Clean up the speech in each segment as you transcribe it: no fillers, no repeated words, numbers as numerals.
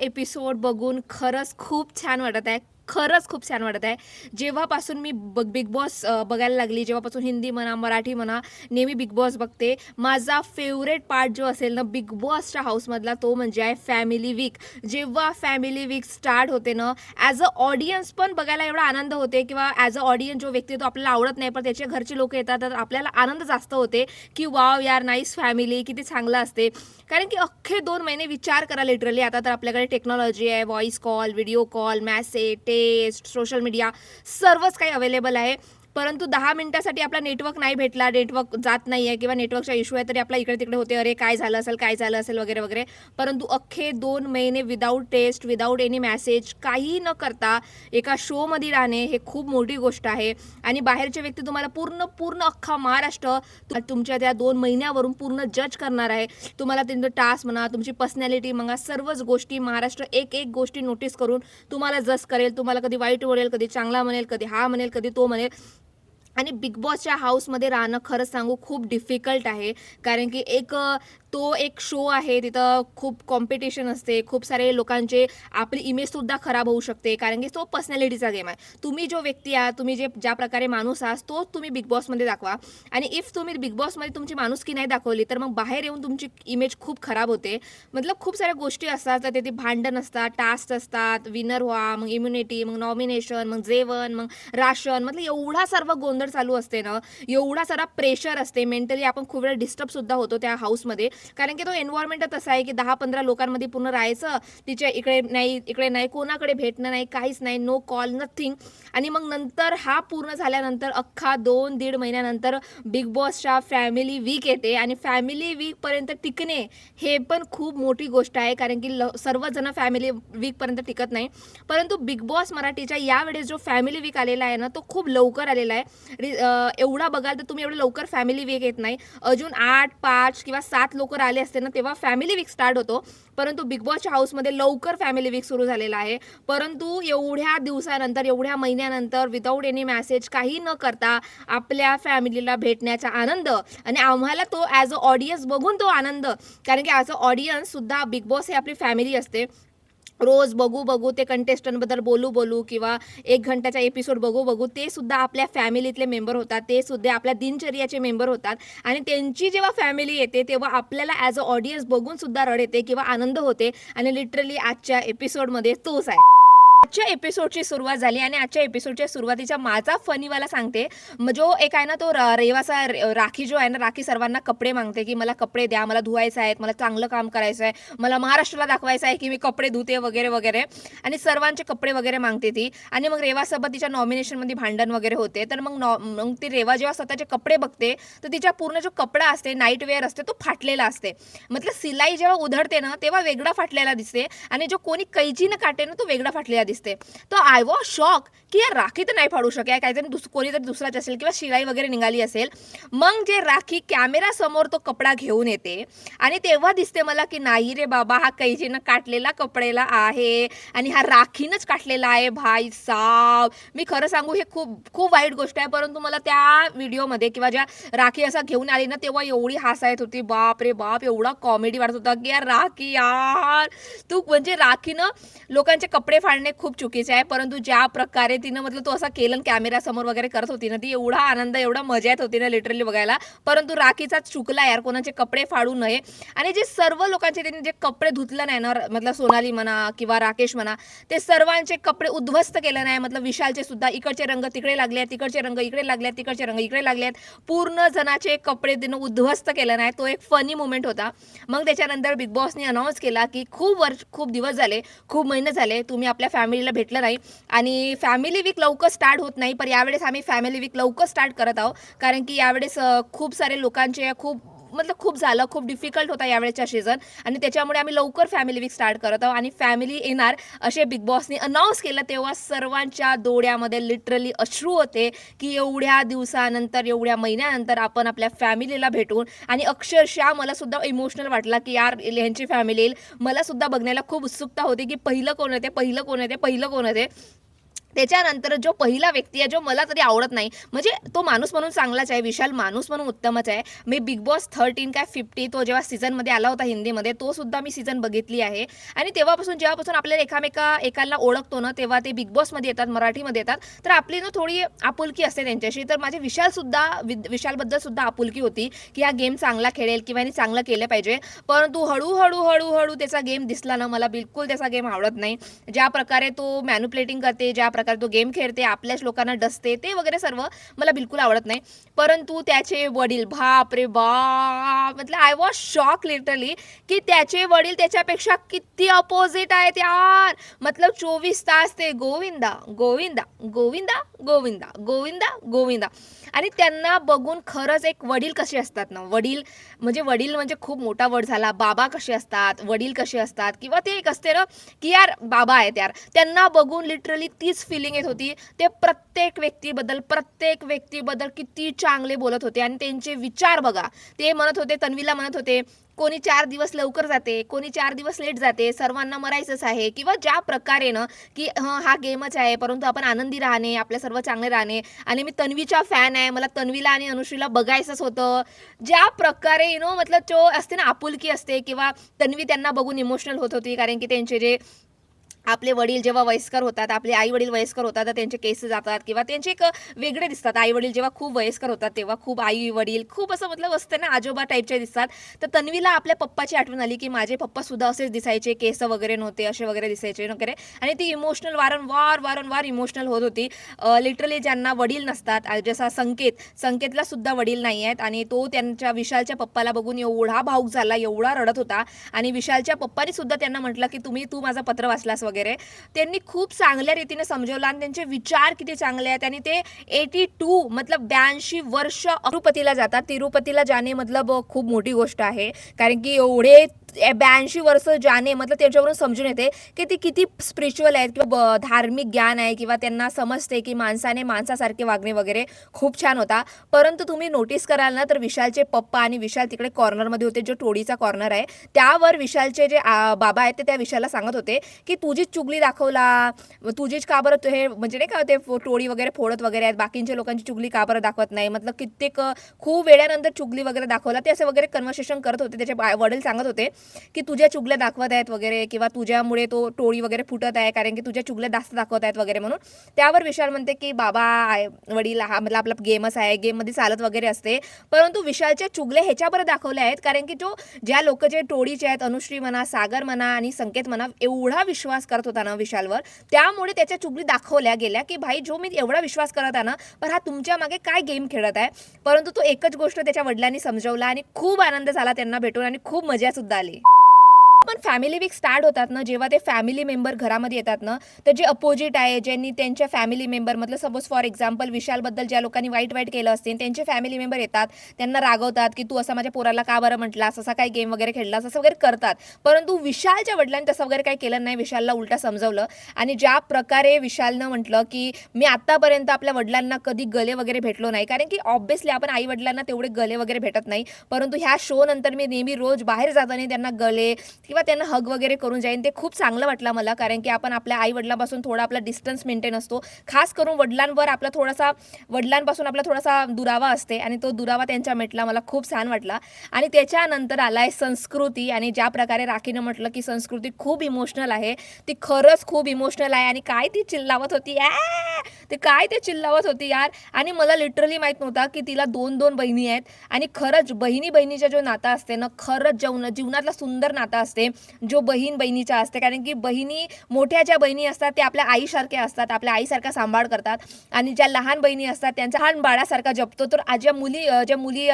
Episode बघून खरंच खूप छान वाटत आहे. खरंच खूप छान वाटत आहे. जेव्हापासून मी बिग बॉस बघायला लागली, जेव्हापासून हिंदी म्हणा, मराठी म्हणा, नेहमी बिग बॉस बघते. माझा फेव्हरेट पार्ट जो असेल ना बिग बॉसच्या हाऊसमधला तो म्हणजे आहे फॅमिली वीक. जेव्हा फॅमिली वीक स्टार्ट होते ना, ॲज अ ऑडियन्स पण बघायला एवढा आनंद होते किंवा ॲज अ ऑडियन्स जो व्यक्ती तो आपल्याला आवडत नाही, पण त्याच्या घरचे लोकं येतात, तर आपल्याला आनंद जास्त होते, की वॉव यार नाईस फॅमिली, किती चांगलं असते. कारण की अख्खे 2 महिने विचार करा लिटरली आता तर आपल्याकडे टेक्नॉलॉजी आहे, voice call, video call, message, text, social media सर्वच काही अवेलेबल आहे. परंतु 10 मिनिटासाठी आपला नेटवर्क नाही भेटला, नेटवर्क जात नाहीये किंवा नेटवर्कचा इश्यू आहे तरी आपला इकडे-तिकडे होते, "अरे काय झालं असेल, काय झालं असेल?" वगैरे, वगैरे. परंतु अख्खे 2 महिने without test, without any message काही न करता एका शोमध्ये राहणे हे खूप मोठी गोष्ट आहे आणि बाहेरचे व्यक्ती तुम्हाला पूर्ण पूर्ण अख्खा महाराष्ट्र तुमच्या त्या 2 महिन्यावरून पूर्ण जज करणार आहे. तुम्हाला त्यांचं टास्क म्हणा, तुमची पर्सनॅलिटी म्हणा, सर्वच गोष्टी महाराष्ट्र एक-एक गोष्टी नोटीस करून तुम्हाला जज करेल. तुम्हाला कधी वाईट म्हणेल, कधी चांगला म्हणेल, कधी हा म्हणेल, कधी तो म्हणेल. आणि बिग बॉसच्या हाऊसमध्ये राहणं खरंच सांगू खूप डिफिकल्ट आहे. कारण की तो एक शो आहे. तिथं खूप कॉम्पिटिशन असते. खूप सारे लोकांचे आपली इमेजसुद्धा खराब होऊ शकते. कारण की तो पर्सनॅलिटीचा गेम आहे. तुम्ही जो व्यक्ती आहात, तुम्ही ज्या प्रकारे माणूस आहात, तोच तुम्ही बिग बॉसमध्ये दाखवा. आणि इफ तुम्ही बिग बॉसमध्ये तुमची माणुसकी नाही दाखवली, तर मग बाहेर येऊन तुमची इमेज खूप खराब होते. मतलब खूप साऱ्या गोष्टी असतात, तर तिथे भांडण असतात, टास्क असतात, विनर व्हा, मग इम्युनिटी, मग नॉमिनेशन, मग जेवण, मग राशन, मतलब एवढा सर्व गोंधळ चालू असते ना, एवढा सारा प्रेशर असते. मेंटली आपण खूप वेळा डिस्टर्ब सुद्धा होतो त्या हाऊसमध्ये. कारण की तो एन्व्हायर्नमेंट तसा आहे की 10-15 लोकांमध्ये पूर्ण राहायचं. तिच्या इकडे नाही, कोणाकडे भेटणं नाही, काहीच नाही, नो कॉल, नथिंग. आणि मग नंतर हा पूर्ण झाल्यानंतर अख्खा 2-1.5 महिन्यानंतर बिग बॉसच्या फॅमिली वीक येते आणि फॅमिली वीकपर्यंत टिकणे हे पण खूप मोठी गोष्ट आहे. कारण की सर्वजण फॅमिली वीकपर्यंत टिकत नाही. परंतु बिग बॉस मराठीच्या यावेळेस जो फॅमिली वीक आलेला आहे ना, तो खूप लवकर आलेला आहे. एवढा बघाल तर तुम्ही एवढं लवकर फॅमिली वीक येत नाही. अजून 8, 5 किंवा 7 लोकं आले असते ना, तेव्हा फॅमिली वीक स्टार्ट होतो. परंतु बिग बॉसच्या हाऊसमध्ये लवकर फॅमिली वीक सुरू झालेला आहे. परंतु एवढ्या दिवसानंतर, एवढ्या महिन्यानंतर विदाऊट एनी मेसेज काही न करता आपल्या फॅमिलीला भेटण्याचा आनंद आणि आम्हाला तो ॲज अ ऑडियन्स बघून तो आनंद, कारण की ॲज अ ऑडियन्ससुद्धा बिग बॉस हे आपली फॅमिली असते. रोज बघू ते कंटेस्टंटबद्दल बोलू किंवा 1 घंट्याचा एपिसोड बघू ते सुद्धा आपल्या फॅमिलीतले मेंबर होतात. ते सुद्धा आपल्या दिनचर्याचे मेंबर होतात आणि त्यांची जेव्हा फॅमिली येते, तेव्हा आपल्याला ॲज अ ऑडियन्स बघून सुद्धा रड येते किंवा आनंद होते आणि लिटरली आजच्या एपिसोडमध्ये तोच आहे. आजच्या एपिसोडची सुरुवात झाली आणि आजच्या एपिसोडच्या सुरुवातीचा माझा फनीवाला सांगते. मग जो एक आहे ना, तो रेवाचा राखी जो आहे ना, राखी सर्वांना कपडे मागते, की मला कपडे द्या, मला धुवायचे आहेत, मला चांगलं काम करायचं आहे, मला महाराष्ट्राला दाखवायचं आहे, की मी कपडे धुते वगैरे, वगैरे आणि सर्वांचे कपडे वगैरे मागते ती. आणि मग रेवासोबत तिच्या नॉमिनेशनमध्ये भांडण वगैरे होते. तर मग ती रेवा जेव्हा स्वतःचे कपडे बघते, तर तिच्या पूर्ण जो कपडा असते, नाईट वेअर असते, तो फाटलेला असते. मतलब सिलाई जेव्हा उधळते ना, तेव्हा वेगळा फाटलेला दिसते आणि जो कोणी कैचीनं काटे ना, तो वेगळा फाटलेला दिसते. तर आय वॉज शॉक की यार राखी तर नाही फाडू शके, काहीतरी कोणीतरी दुसराच असेल किंवा शिलाई वगैरे निघाली असेल. मग जे राखी कॅमेरा समोर तो कपडा घेऊन येते आणि तेव्हा दिसते मला की नाही रे बाबा, हा कैचीनं काटलेला कपडेला आहे आणि हा राखीनंच काटलेला आहे. भाई साब, मी खरं सांगू हे खूप खूप वाईट गोष्ट आहे. परंतु मला त्या व्हिडिओमध्ये किंवा ज्या राखी असा घेऊन आली ना, तेव्हा एवढी हसा येत होती, बाप रे बाप, एवढा कॉमेडी वाटत होता की यार राखी यार तू, म्हणजे राखीनं लोकांचे कपडे फाडणे खूप चुकीचे आहे. परंतु ज्या प्रकारे तिनं म्हटलं तो असा केलं कॅमेरा समोर वगैरे करत होती ना, ती एवढा आनंद, एवढा मजा येत होती ना लिटरली बघायला. परंतु राखीचा चुकला यार, कोणाचे कपडे फाडू नये. आणि जे सर्व लोकांचे त्यांनी जे कपडे धुतलं नाही ना, मतलब सोनाली म्हणा किंवा राकेश म्हणा, ते सर्वांचे कपडे उद्ध्वस्त केले नाही. मतलब विशालचे सुद्धा इकडचे रंग तिकडे लागले, तिकडचे रंग इकडे लागले, तिकडचे रंग इकडे लागले, पूर्ण जणाचे कपडे तिनं उद्ध्वस्त केलं नाही. तो एक फनी मोमेंट होता. मग त्याच्यानंतर बिग बॉसने अनाऊन्स केला की खूप दिवस झाले, खूप महिने झाले तुम्ही आपल्या फॅमिलीला भेटलं नाही आणि फॅमिली वीक लवकर स्टार्ट होत नाही. पण यावेळेस आम्ही फॅमिली वीक लवकर स्टार्ट करत आहोत. कारण की यावेळेस खूप सारे लोकांचे खूप डिफिकल्ट होता यावेळेसचा सीझन आणि त्याच्यामुळे आम्ही लवकर फॅमिली वीक स्टार्ट करत आहोत आणि फॅमिली येणार असे बिग बॉसने अनाऊन्स केलं. तेव्हा सर्वांच्या डोळ्यामध्ये लिटरली अश्रू होते की एवढ्या दिवसानंतर, एवढ्या महिन्यानंतर आपण आपल्या फॅमिलीला भेटून, आणि अक्षरशः मला सुद्धा इमोशनल वाटला की यार ह्यांची फॅमिली येईल. मला सुद्धा बघण्याला खूप उत्सुकता होती की पहिलं कोण येते, पहिलं कोण येते, पहिलं कोण येते. त्याच्यानंतर जो पहिला व्यक्ती आहे, जो मला तरी आवडत नाही, म्हणजे तो माणूस म्हणून चांगलाच आहे, विशाल माणूस म्हणून उत्तमच आहे. मी बिग बॉस 13 काय 50 तो जेव्हा सीझनमध्ये आला होता हिंदीमध्ये, तो सुद्धा मी सीझन बघितली आहे. आणि तेव्हापासून जेव्हापासून आपल्याला एकाला ओळखतो ना, तेव्हा ते बिग बॉसमध्ये येतात, मराठीमध्ये येतात, तर आपली ना थोडी आपुलकी असते त्यांच्याशी. तर माझी विशालबद्दल सुद्धा आपुलकी होती, की हा गेम चांगला खेळेल किंवा याने चांगलं केलं पाहिजे. परंतु हळू त्याचा गेम दिसला ना, मला बिलकुल त्याचा गेम आवडत नाही. ज्या प्रकारे तो मॅनिप्युलेटिंग करते, ज्या प्रकारे तो गेम खेळते, आपल्याच लोकांना डसते, ते वगैरे सर्व मला बिलकुल आवडत नाही. परंतु त्याचे वडील, बाप रे बाप! मतलब आय वॉज शॉक लिटरली, की त्याचे वडील त्याच्यापेक्षा किती अपोजिट आहेत यार. मतलब 24 तास ते गोविंदा, गोविंदा, गोविंदा, गोविंदा, गोविंदा, गोविंदा. आणि त्यांना बघून खरंच एक वडील कसे असतात ना, वडील म्हणजे खूप मोठा वर्ड झाला. बाबा कसे असतात, वडील कसे असतात, किंवा ते एक असते ना, की यार बाबा आहेत यार. त्यांना बघून लिटरली तीच फिलिंग येत होती. ते प्रत्येक व्यक्तीबद्दल किती चांगले बोलत होते आणि त्यांचे विचार बघा. ते म्हणत होते, तन्वीला म्हणत होते, कोणी 4 दिवस लवकर जाते, कोणी 4 दिवस लेट जाते, सर्वांना मरायचंच आहे, किंवा ज्या प्रकारे ना, की हा गेमच आहे, परंतु आपण आनंदी राहणे, आपल्या सर्व चांगले राहणे. आणि मी तन्वीचा फॅन आहे, मला तन्वीला आणि अनुश्रीला बघायचंच होतं. ज्या प्रकारे मतलब जो असते ना, आपुलकी असते, किंवा तन्वी त्यांना बघून इमोशनल होत होती, कारण की त्यांचे जे आपले वडील जेव्हा वयस्कर होतात, आपले आई-वडील वयस्कर होतात, तर त्यांचे केस जातात, किंवा त्यांचे एक वेगळे दिसतात. आई-वडील जेव्हा खूप वयस्कर होतात, तेव्हा खूप आई-वडील खूप असं मतलब असतं ना, आजोबा टाईपचे दिसतात. तर तन्वीला आपल्या पप्पाची आठवण आली, की माझे पप्पासुद्धा असेच दिसायचे, केस वगैरे नव्हते, असे वगैरे दिसायचे वगैरे. आणि ती इमोशनल वारंवार इमोशनल होत होती. लिटरली ज्यांना वडील नसतात, जसा संकेतला सुद्धा वडील नाही आहेत, आणि तो त्यांच्या विशालच्या पप्पाला बघून एवढा भावूक झाला, एवढा रडत होता. आणि विशालच्या पप्पानी सुद्धा त्यांना म्हटलं, की तू माझं पत्र वाचलास वगैरे. त्यांनी खूप चांगल्या रीतीने समजवलं, आणि त्यांचे विचार किती चांगले आहेत. आणि ते 82 मतलब 82 वर्ष तिरुपतीला जातात. तिरुपतीला जाणे मतलब खूप मोठी गोष्ट आहे, कारण की एवढे 82 वर्ष जाणे मतलब त्याच्यावरून समजून येते, की ते किती स्पिरिच्युअल आहेत, किंवा धार्मिक ज्ञान आहे, किंवा त्यांना समजते, की माणसाने माणसासारखे वागणे वगैरे. खूप छान होता. परंतु तुम्ही नोटीस कराल ना, तर विशालचे पप्पा आणि विशाल तिकडे कॉर्नरमध्ये होते, जो टोळीचा कॉर्नर आहे त्यावर विशालचे जे बाबा आहेत, ते त्या विशालला सांगत होते, की तुझीच चुगली दाखवला, तुझीच का बरं हे म्हणजे नाही का, ते टोळी वगैरे फोडत वगैरे आहेत, बाकीच्या लोकांची चुगली का बरं दाखवत नाही. मतलब कित्येक खूप वेळानंतर चुगली वगैरे दाखवला, ते असं वगैरे कन्व्हर्सेशन करत होते. त्याचे वडील सांगत होते, की तुझ्या चुगल्या दाखवत आहेत वगैरे, किंवा तुझ्यामुळे तो टोळी वगैरे फुटत आहे, कारण की तुझ्या चुगल्या जास्त दाखवत आहेत वगैरे म्हणून. त्यावर विशाल म्हणते, की बाबा वडील हा मतलब आपला गेमच आहे, गेममध्ये चालत वगैरे असते. परंतु विशालच्या चुगल्या ह्याच्या बरं दाखवल्या आहेत, कारण की ज्या लोक जे टोळीचे आहेत, अनुश्री म्हणा, सागर म्हणा आणि संकेत म्हणा, एवढा विश्वास करत होता ना विशालवर, त्यामुळे त्याच्या चुगली दाखवल्या गेल्या, की भाई जो मी एवढा विश्वास करत आहे ना, पण हा तुमच्या मागे काय गेम खेळत आहे. परंतु तो एकच गोष्ट त्याच्या वडिलांनी समजवला, आणि खूप आनंद झाला त्यांना भेटून, आणि खूप मजा सुद्धा आली. पण फॅमिली वीक स्टार्ट होतात ना, जेव्हा ते फॅमिली मेंबर घरामध्ये येतात ना, तर जे अपोजिट आहे, ज्यांनी त्यांच्या फॅमिली मेंबर मतलब सपोज फॉर एक्झाम्पल विशालबद्दल ज्या लोकांनी वाईट केलं असतील, त्यांचे फॅमिली मेंबर येतात, त्यांना रागवतात, की तू असं माझ्या पोराला का बरं म्हटलास, असा काय गेम वगैरे खेळलास, असं वगैरे करतात. परंतु विशालच्या वडिलांनी तसं वगैरे काही केलं नाही, विशालला उलटा समजवलं. आणि ज्या प्रकारे विशालनं म्हटलं, की मी आतापर्यंत आपल्या वडिलांना कधी गले वगैरे भेटलो नाही, कारण की ऑब्व्हियसली आपण आई वडिलांना तेवढे गले वगैरे भेटत नाही. परंतु ह्या शो नंतर मी नेहमी रोज बाहेर जाताना त्यांना गले किंवा त्यांना हग वगैरे करून जाईन. ते खूप चांगलं वाटलं मला, कारण की आपण आपल्या आई-वडिलांपासून थोडा आपला डिस्टन्स मेंटेन असतो. खास करून वडिलांपासून आपला थोडासा दुरावा असते, आणि तो दुरावा त्यांच्या मिटला. मला खूप छान वाटला. आणि त्याच्यानंतर आलाय संस्कृती, आणि ज्या प्रकारे राखीनं म्हटलं, की संस्कृती खूप इमोशनल आहे. ती खरंच खूप इमोशनल आहे, आणि काय ती चिल्लावत होती, ते चिल्लावत होती यार. आणि मला लिटरली माहीत नव्हता, की तिला 2-2 बहिणी आहेत, आणि खरंच बहिणी-बहिणीचा जो नाता असते ना, खरंच जीवनातला सुंदर नाता असते, जो बहीण-बहिणीचा असते. कारण की मोठ्या ज्या बहिणी असतात, त्या आपल्या आईसारख्या असतात, आपल्या आईसारखा सांभाळ करतात, आणि ज्या लहान बहिणी असतात, त्यांचा लहान बाळासारखा जपतो. तर ज्या मुली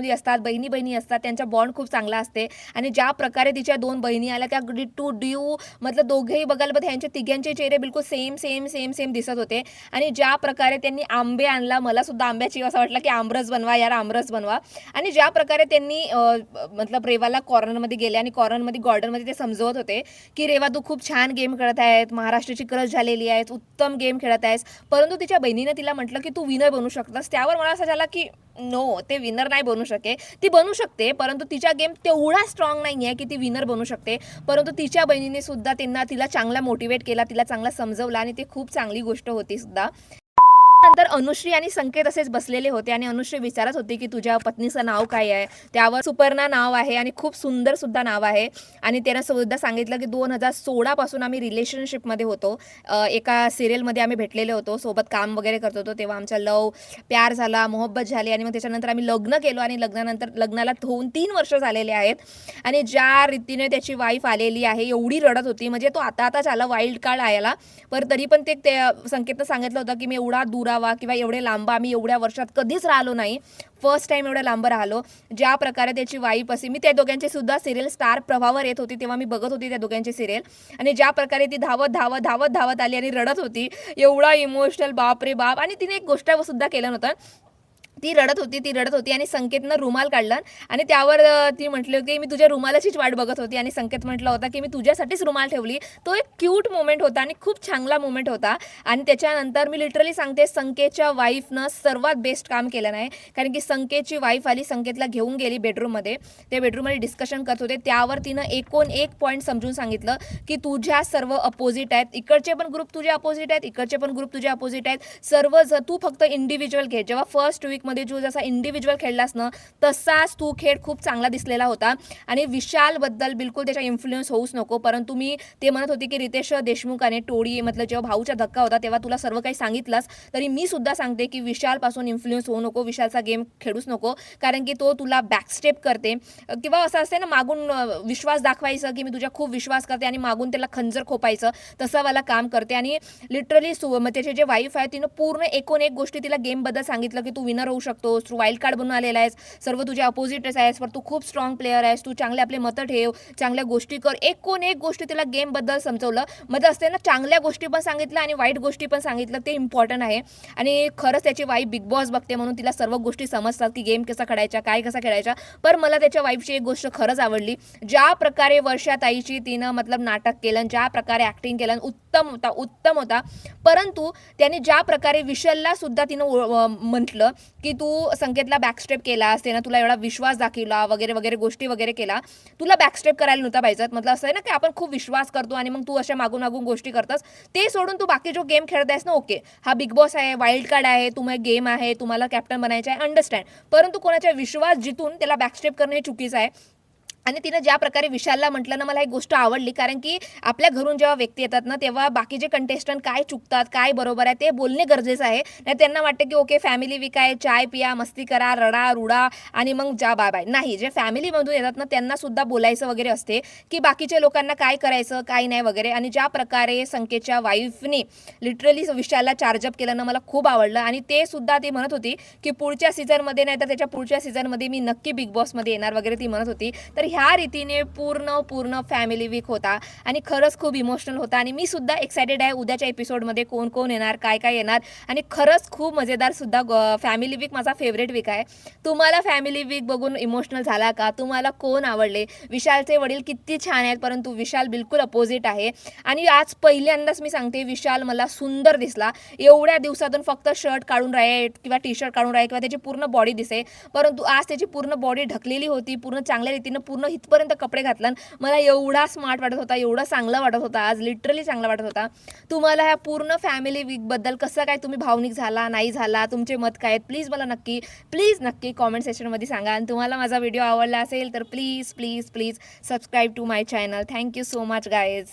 असतात, बहिणी असतात, त्यांचा बॉन्ड खूप चांगला असते. आणि ज्या प्रकारे तिच्या 2 बहिणी आल्या, त्या टू ड्यू मतलब दोघेही बघायला बघ, ह्यांचे तिघांचे चेहरे बिलकुल सेम दिसत होते. आणि ज्या प्रकारे त्यांनी आंबे आणला, मला सुद्धा आंब्याची असं वाटलं, की आमरस बनवा यार, आमरस बनवा. आणि ज्या प्रकारे त्यांनी मतलब रेवाला कॉर्नरमध्ये गेले, आणि कॉर्नरमध्ये गॉर्डनमध्ये ते समजवत होते, की रेवा तू खूप छान गेम खेळत आहेत, महाराष्ट्राची क्रश झालेली आहेस, उत्तम गेम खेळत आहेस. परंतु तिच्या बहिणीने तिला म्हटलं, की तू विनर बनू शकतास. त्यावर मला असं झालं, की नो, ते विनर नाही बनू शके. ती बनू शकते, परंतु तिचा गेम तेवढा स्ट्रॉंग नाही आहे की ती विनर बनू शकते. परंतु तिच्या बहिणीने सुद्धा तिला चांगला मोटिवेट केला, तिला चांगला समजवलं आणि ती खूप चांगली गोष्ट होती सुद्धा. नंतर अनुश्री आणि संकेत असेच बसलेले होते आणि अनुश्री विचारत होती की तुझ्या पत्नीचं नाव काय आहे. त्यावर सुपर्णा नाव आहे आणि खूप सुंदर सुद्धा नाव आहे. आणि त्यानं सुद्धा सांगितलं की 2016 पासून आम्ही रिलेशनशिपमध्ये होतो. एका सिरियलमध्ये आम्ही भेटलेले होतो, सोबत काम वगैरे करत होतो. तेव्हा आमचा प्यार झाला, मोहब्बत झाली आणि मग त्याच्यानंतर आम्ही लग्न केलो आणि लग्नाला होऊन 3 वर्ष झालेले आहेत. आणि ज्या रीतीने त्याची वाईफ आलेली आहे, एवढी रडत होती, म्हणजे तो आताच आला, वाईल्ड कार्ड आला, पण तरी पण ते संकेतनं सांगितलं होतं की मी एवढा दुरावा किंवा एवढे लांब आम्ही एवढ्या वर्षात कधीच राहिलो नाही, फर्स्ट टाइम एवढ्या लांब राहिलो. ज्या प्रकारे त्याची वाईफ असे, मी त्या दोघांची सुद्धा सिरियल स्टार प्रभावर येत होती तेव्हा मी बघत होती त्या दोघांची सिरियल, आणि ज्या प्रकारे ती धावत धावत धावत धावत आली आणि रडत होती, एवढा इमोशनल, बाप रे बाप. आणि तिने एक गोष्ट सुद्धा केलं नव्हतं, ती रडत होती आणि संकेतनं रुमाल काढलं आणि त्यावर ती म्हटली की मी तुझ्या रुमालाचीच वाट बघत होती, आणि संकेत म्हटलं होता की मी तुझ्यासाठीच रुमाल ठेवली. तो एक क्यूट मोमेंट होता आणि खूप चांगला मोमेंट होता. आणि त्याच्यानंतर मी लिटरली सांगते, संकेतच्या वाईफनं सर्वात बेस्ट काम केलं नाही, कारण की संकेतची वाईफ आली, संकेतला घेऊन गेली बेडरूममध्ये. ते बेडरूममध्ये डिस्कशन करत होते, त्यावर तिनं एकूण एक पॉईंट समजून सांगितलं की तुझ्या सर्व अपोजिट आहेत, इकडचे पण ग्रुप तुझे अपोजिट आहेत, इकडचे पण ग्रुप तुझे अपोजिट आहेत, सर्व तू फक्त इंडिव्हिज्युअल घे. जेव्हा फर्स्ट वीक मध्ये जो जसा इंडिव्हिज्युअल खेळलास ना, तसाच तू खेळ खूप चांगला दिसलेला होता. आणि विशालबद्दल बिलकुल त्याचा इन्फ्लुएन्स होऊच नको. परंतु मी ते म्हणत होती की रितेश देशमुखाने टोळी मतलब जेव्हा भाऊचा धक्का होता तेव्हा तुला सर्व काही सांगितलंस, तरी मी सुद्धा सांगते की विशालपासून इन्फ्लुएन्स होऊ नको, विशालचा गेम खेळूच नको, कारण की तो तुला बॅकस्टेप करते, किंवा असं असते ना मागून विश्वास दाखवायचं की मी तुझ्या खूप विश्वास करते आणि मागून त्याला खंजर खोपायचं, तसं वाला काम करते. आणि लिटरली त्याचे जे वाईफ आहे तिनं पूर्ण एकूण एक गोष्टी तिला गेमबद्दल सांगितलं की तू विनर होऊ शकतोस, तू वाईल्ड कार्ड बनून आलेला आहेस, सर्व तुझ्या अपोजिटच आहेस, पण तू खूप स्ट्रॉंग प्लेअर आहेस, तू चांगले आपले मतं ठेव, चांगल्या गोष्टी कर, एकूण एक गोष्टी तिला गेमबद्दल समजवलं. मध्ये असते ना, चांगल्या गोष्टी पण सांगितलं आणि वाईट गोष्टी पण सांगितलं, ते इम्पॉर्टंट आहे. आणि खरंच त्याची वाईफ बिग बॉस बघते म्हणून तिला सर्व गोष्टी समजतात की गेम कसा खेळायचा, काय कसा खेळायचा. पण मला त्याच्या वाईफची एक गोष्ट खरंच आवडली, ज्या प्रकारे वर्षाताईची तिनं मतलब नाटक केलं, ज्या प्रकारे ऍक्टिंग केलं, उत्तम होता. परंतु त्याने ज्या प्रकारे विशालला सुद्धा तिनं म्हटलं की तू संकेतला बॅकस्टेप केलास, त्यानं तुला एवढा विश्वास दाखवला वगैरे वगैरे गोष्टी वगैरे केला, तुला बॅकस्टेप करायला नव्हता पाहिजे. मतलब असं आहे ना की आपण खूप विश्वास करतो आणि मग तू अशा मागून मागून गोष्टी करतास, ते सोडून तू बाकी जो गेम खेळत आहेस ना, ओके हा बिग बॉस आहे, वाईल्ड कार्ड आहे, तुम्हाला गेम आहे, तुम्हाला कॅप्टन बनायचं आहे, अंडरस्टँड, परंतु कोणाचा विश्वास जितून त्याला बॅकस्टेप करणे हे चुकीचं आहे. आणि तिनं ज्या प्रकारे विशालला म्हटलं ना, मला एक गोष्ट आवडली, कारण की आपल्या घरून जेव्हा व्यक्ती येतात ना, तेव्हा बाकीचे कंटेस्टंट काय चुकतात, काय बरोबर आहे ते बोलणे गरजेचं आहे. नाही त्यांना वाटतं की ओके फॅमिली वीक आहे, चाय पिया, मस्ती करा, रडा रुडा आणि मग जा बाय बाय. नाही, जे फॅमिलीमधून येतात ना त्यांना सुद्धा बोलायचं वगैरे असते की बाकीच्या लोकांना काय करायचं काय नाही वगैरे. आणि ज्या प्रकारे संकेतच्या वाईफने लिटरली विशालला चार्जअप केलं ना, मला खूप आवडलं. आणि ते सुद्धा ती म्हणत होती की पुढच्या सीझनमध्ये नाही तर त्याच्या पुढच्या सीझनमध्ये मी नक्की बिग बॉसमध्ये येणार वगैरे ती म्हणत होती. तर ह्या रीतीने पूर्ण फॅमिली वीक होता आणि खरंच खूप इमोशनल होता. आणि मी सुद्धा एक्सायटेड आहे उद्याच्या एपिसोडमध्ये कोण कोण येणार, काय काय येणार. आणि खरंच खूप मजेदार सुद्धा फॅमिली वीक माझा फेवरेट वीक आहे. तुम्हाला फॅमिली वीक बघून इमोशनल झाला का? तुम्हाला कोण आवडले? विशालचे वडील किती छान आहेत, परंतु विशाल बिलकुल अपोजिट आहे. आणि आज पहिल्यांदाच मी सांगते, विशाल मला सुंदर दिसला. एवढ्या दिवसातून फक्त शर्ट काढून राहे किंवा टी शर्ट काढून राहे किंवा त्याची पूर्ण बॉडी दिसे, परंतु आज त्याची पूर्ण बॉडी ढकलेली होती, पूर्ण चांगल्या रीतीनं पूर्ण इथपर्यंत कपडे घातला. मला एवढा स्मार्ट वाटत होता, एवढा चांगला वाटत होता, आज लिटरली चांगला वाटत होता. तुम्हाला ह्या पूर्ण फॅमिली वीक बद्दल कसं काय, तुम्ही भावनिक झाला नाही झाला, तुमचे मत काय आहेत, प्लीज मला नक्की कॉमेंट सेक्शनमध्ये सांगा. आणि तुम्हाला माझा व्हिडिओ आवडला असेल तर please subscribe to my channel. Thank you so much guys.